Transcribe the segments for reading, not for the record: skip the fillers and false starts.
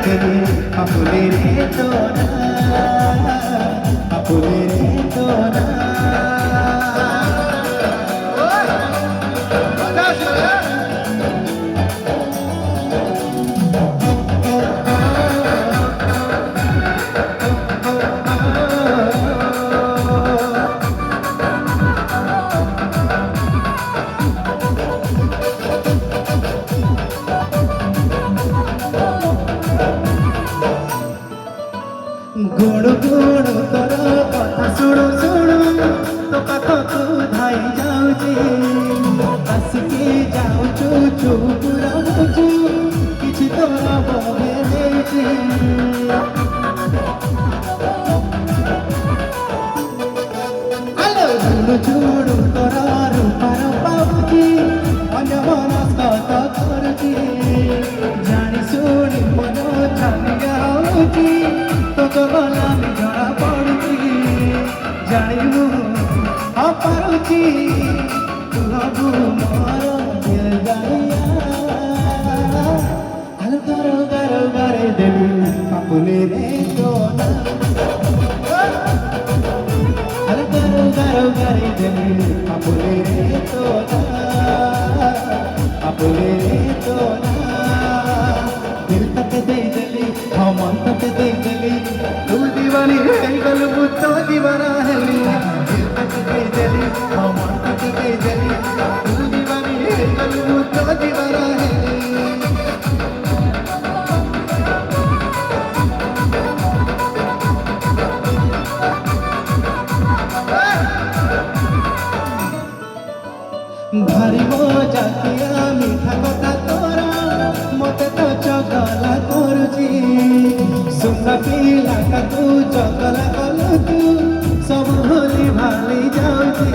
देली अपने रे तोरा अपने रे तोरा गुण गुण तोर कथा शुणु शुणु तो पाखकु धाई जाऊची आसिकी जाऊचु चुप रहुचु किछि तोर बहे देछि आलो झुणु झुणु तोर रूपार पाउची अन्य मनस्कत करुची जानी शुणी मन छानी जाऊची तो गलामी जड़ा पड़ुची जानिबु अपारुची तू हबु मोर दिल गाइया आलो गारो गारो गारे देली अपने रे तोरा आलो गारो गारो गारे देली अपने रे तोरा अपने रे तोरा दिल तक दे देली मन तक दे देली तू दीवानी है गल मुझको दीवाना है दिल तक दे देली मन तक दे देली तू दीवानी है गल मुझको दीवाना है भारी मजा किया मीठा कथा तोरा मते तो चगला करुची सुंदर पिला का तू चगला कलु तू सब भूली भाली जाऊची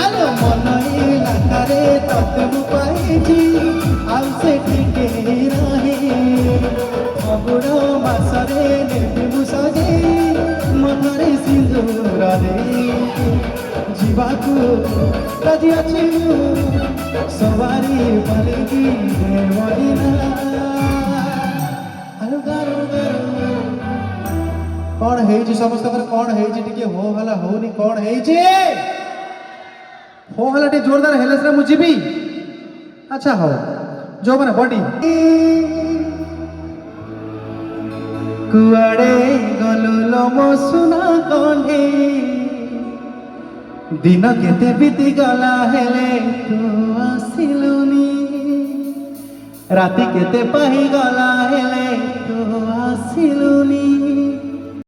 आलो मन इलाकारे तते मु पाइची आउ से टिके रही फगुण मासरे नेबी मु सजे मनरे सिंदूर दे जीवाकू राजी अच्छी सवारी पलिकी कौन है समस्त कौन है हो हला होनी कौन है हो हला टे जोरदार हेले मु जीवी अच्छा हो जो मैंने बॉडी कुआड़े गलु लोमो सुना कौने दिन केते बीती गला हेले तू आसिलुनी राति केते पाही गला हेले